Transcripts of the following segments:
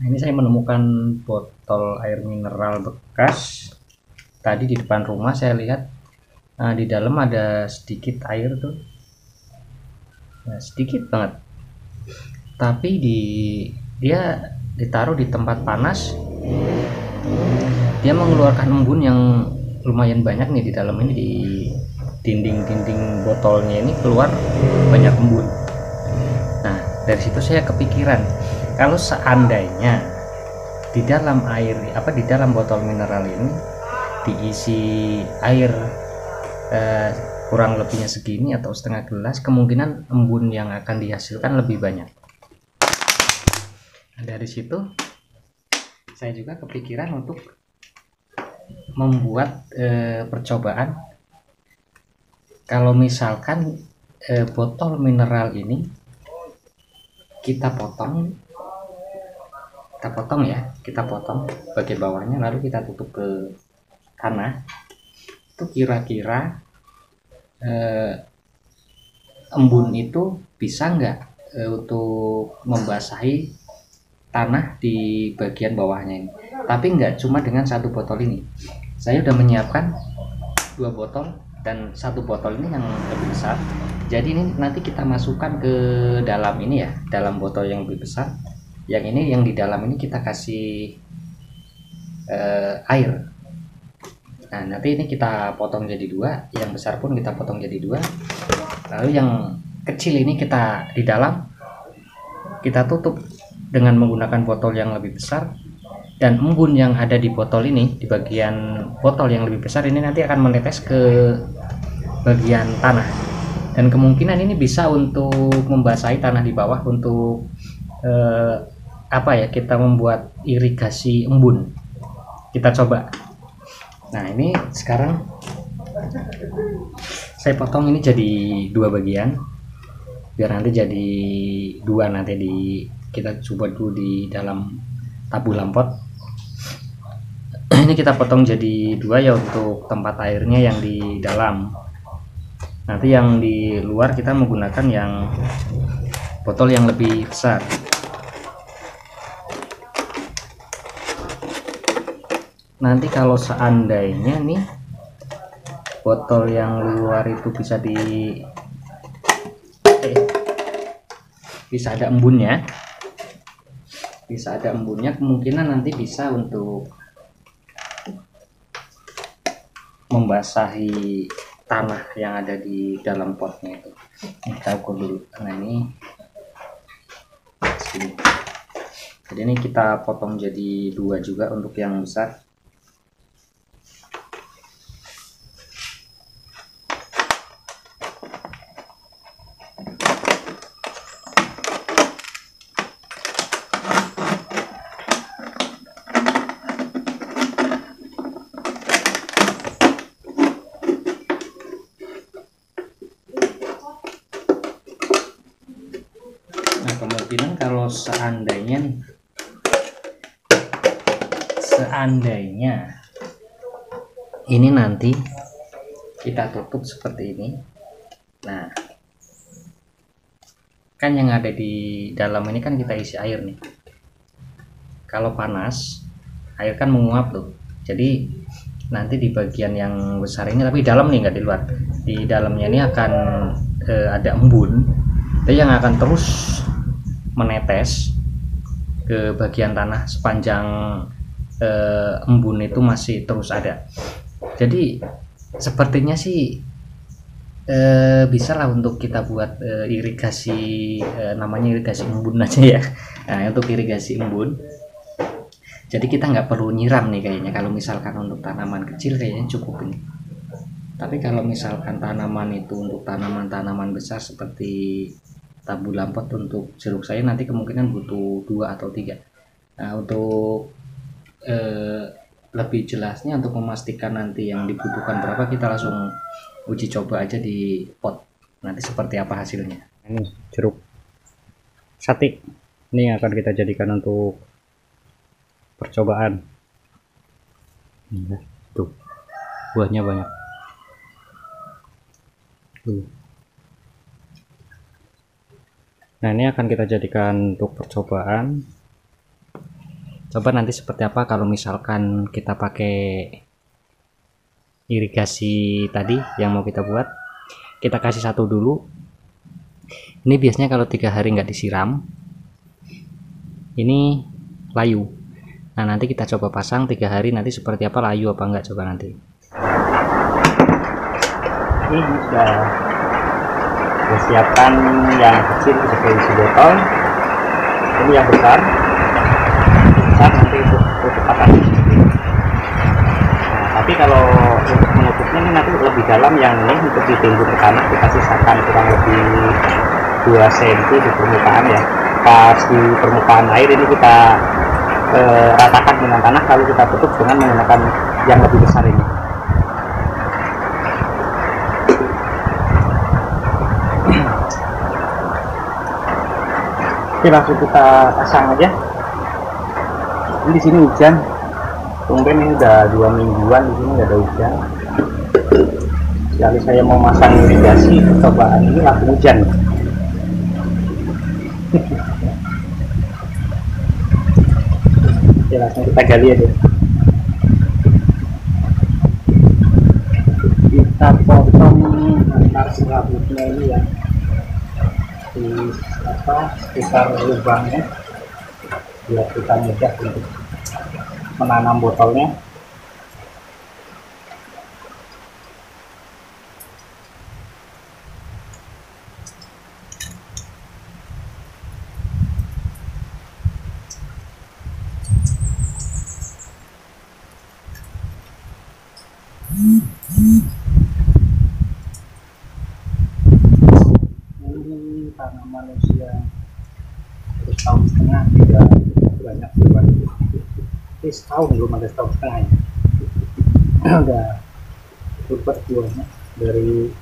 Nah, ini saya menemukan botol air mineral bekas. Tadi di depan rumah saya lihat di dalam ada sedikit air tuh, nah, sedikit banget. Tapi dia ditaruh di tempat panas, dia mengeluarkan embun yang lumayan banyak nih di dalam ini. Di dinding-dinding botolnya ini keluar banyak embun. Nah, dari situ saya kepikiran, kalau seandainya di dalam air di dalam botol mineral ini diisi air eh, kurang lebihnya segini atau setengah gelas, kemungkinan embun yang akan dihasilkan lebih banyak. Nah, dari situ saya juga kepikiran untuk membuat percobaan. Kalau misalkan botol mineral ini kita potong kita potong bagian bawahnya, lalu kita tutup ke tanah, itu kira-kira embun itu bisa nggak untuk membasahi tanah di bagian bawahnya ini. Tapi nggak cuma dengan satu botol ini, saya udah menyiapkan dua botol, dan satu botol ini yang lebih besar. Jadi ini nanti kita masukkan ke dalam ini ya, dalam botol yang lebih besar. Yang ini, yang di dalam ini kita kasih air. Nah, nanti ini kita potong jadi dua, yang besar pun kita potong jadi dua. Lalu yang kecil ini kita di dalam kita tutup dengan menggunakan botol yang lebih besar, dan embun yang ada di botol ini, di bagian botol yang lebih besar ini, nanti akan menetes ke bagian tanah, dan kemungkinan ini bisa untuk membasahi tanah di bawah untuk kita membuat irigasi embun. Kita coba. Nah, ini sekarang saya potong ini jadi dua bagian biar nanti jadi dua. Nanti kita coba dulu di dalam tabu lampot. Ini kita potong jadi dua ya, untuk tempat airnya yang di dalam. Nanti yang di luar kita menggunakan yang botol yang lebih besar. Nanti kalau seandainya nih botol yang luar itu bisa ada embunnya, kemungkinan nanti bisa untuk membasahi tanah yang ada di dalam potnya itu. Kita ukur dulu. Nah, ini sini. Jadi ini kita potong jadi dua juga untuk yang besar. Nah, kemungkinan kalau seandainya ini nanti kita tutup seperti ini. Nah, kan yang ada di dalam ini kan kita isi air nih. Kalau panas, air kan menguap tuh. Jadi nanti di bagian yang besar ini, tapi di dalam nih, nggak di luar, di dalamnya ini akan ada embun itu yang akan terus menetes ke bagian tanah sepanjang embun itu masih terus ada. Jadi sepertinya sih bisa lah untuk kita buat irigasi, namanya irigasi embun aja ya. Nah, untuk irigasi embun, jadi kita nggak perlu nyiram nih kayaknya. Kalau misalkan untuk tanaman kecil kayaknya cukup ini. Tapi kalau misalkan tanaman itu untuk tanaman-tanaman besar seperti tabu lampot, untuk jeruk saya nanti kemungkinan butuh 2 atau 3. Nah, untuk lebih jelasnya, untuk memastikan nanti yang dibutuhkan berapa, kita langsung uji coba aja di pot. Nanti seperti apa hasilnya. Ini jeruk satik. Ini yang akan kita jadikan untuk percobaan. Tuh, buahnya banyak. Tuh. Nah, ini akan kita jadikan untuk percobaan. Coba nanti seperti apa kalau misalkan kita pakai irigasi tadi yang mau kita buat. Kita kasih satu dulu. Ini biasanya kalau 3 hari nggak disiram, ini layu. Nah nanti kita coba pasang 3 hari, nanti seperti apa, layu apa enggak, coba nanti. Ini sudah siapkan yang kecil seperti isi botol, ini yang besar nanti untuk patah seperti ini. Nah, tapi kalau untuk menutupnya ini nanti lebih dalam, yang ini untuk ditimbun ke tanah kita sisakan kurang lebih 2 cm di permukaan ya. Pas di permukaan air ini kita ratakan dengan tanah, lalu kita tutup dengan menggunakan yang lebih besar ini. Oke, langsung kita pasang aja. Ini di sini hujan, tumben ini udah 2 mingguan di sini nggak ada hujan. Sekali saya mau masang irigasi percobaan ini langsung hujan. Oke, langsung kita gali aja. Kita potong antar serabutnya ini ya, di sekitar lubangnya, biar kita mudah untuk menanam botolnya. Ini tanaman usia 1 tahun setengah, tidak banyak buah. Ini setahun, belum ada setahun setengah ya. Udah berbuat buahnya, dari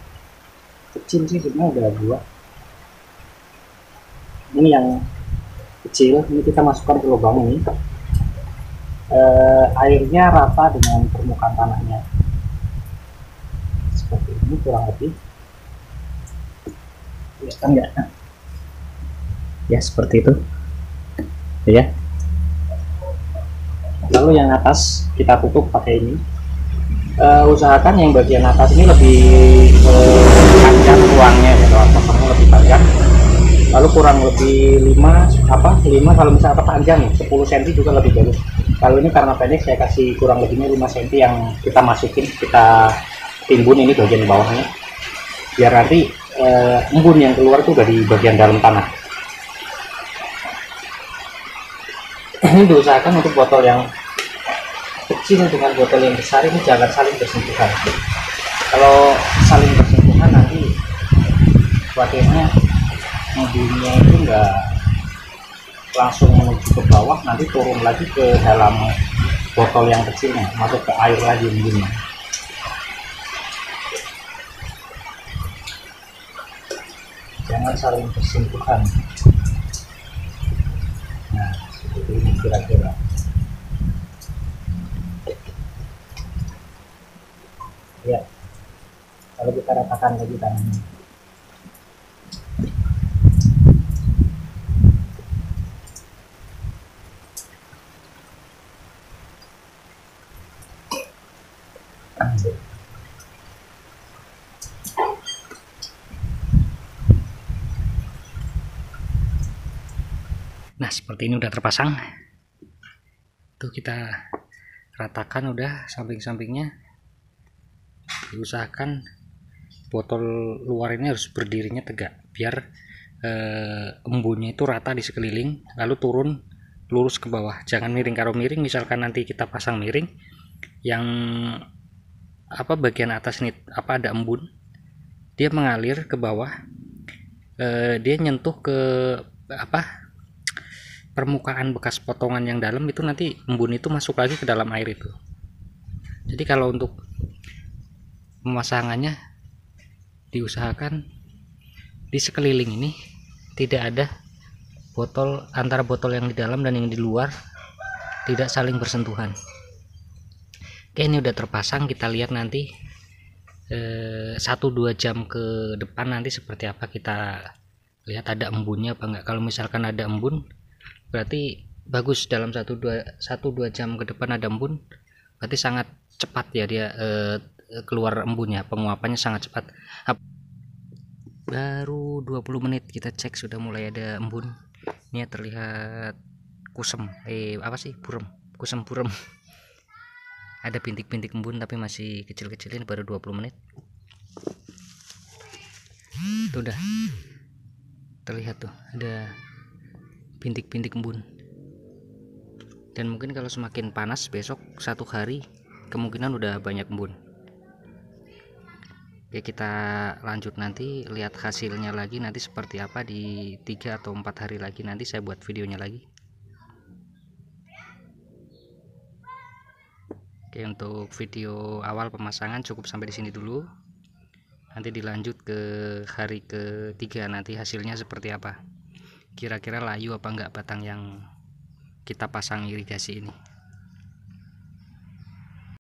kecil sih sebenarnya udah buah. Ini yang kecil, ini kita masukkan ke lubang ini. Airnya rata dengan permukaan tanahnya seperti ini kurang lebih. Kelihatan nggak? Ya seperti itu ya. Lalu yang atas kita tutup pakai ini. Usahakan yang bagian atas ini lebih panjang ruangnya ya, ruang kosongnya lebih panjang. Lalu kurang lebih 5 kalau misalnya panjang 10 cm juga lebih bagus. Kalau ini karena pendek saya kasih kurang lebihnya 5 cm yang kita masukin, kita timbun ini bagian bawahnya, biar nanti embun yang keluar itu dari bagian dalam tanah. Ini diusahakan untuk botol yang kecil dengan botol yang besar ini jangan saling bersentuhan. Kalau saling bersentuhan nanti khawatirnya embunnya itu enggak langsung menuju ke bawah, nanti turun lagi ke dalam botol yang kecilnya, masuk ke air lagi embunnya. Jangan saling bersentuhan. Nah seperti ini kira-kira. Ya, kalau kita ratakan lagi tangannya. Nah seperti ini udah terpasang. Tuh kita ratakan udah samping-sampingnya. Diusahakan botol luar ini harus berdirinya tegak, biar embunnya itu rata di sekeliling, lalu turun lurus ke bawah, jangan miring. Kalau miring misalkan nanti kita pasang miring, yang bagian atas ini ada embun, dia mengalir ke bawah, dia nyentuh ke permukaan bekas potongan yang dalam itu, nanti embun itu masuk lagi ke dalam air itu. Jadi kalau untuk pemasangannya diusahakan di sekeliling ini tidak ada botol, antara botol yang di dalam dan yang di luar tidak saling bersentuhan. Oke, ini udah terpasang, kita lihat nanti 1-2 jam ke depan nanti seperti apa, kita lihat ada embunnya apa enggak. Kalau misalkan ada embun berarti bagus, dalam 1-2 jam ke depan ada embun, berarti sangat cepat ya dia keluar embunnya, penguapannya sangat cepat. Baru 20 menit kita cek sudah mulai ada embun. Ini terlihat kusem, apa sih, burem, kusem burem. Ada bintik-bintik embun tapi masih kecil-kecilin, baru 20 menit. Itu udah terlihat tuh ada bintik-bintik embun. Dan mungkin kalau semakin panas besok 1 hari kemungkinan udah banyak embun. Oke, kita lanjut nanti lihat hasilnya lagi nanti seperti apa di 3 atau 4 hari lagi, nanti saya buat videonya lagi. Oke, untuk video awal pemasangan cukup sampai di sini dulu. Nanti dilanjut ke hari ketiga, nanti hasilnya seperti apa, kira-kira layu apa enggak batang yang kita pasang irigasi ini.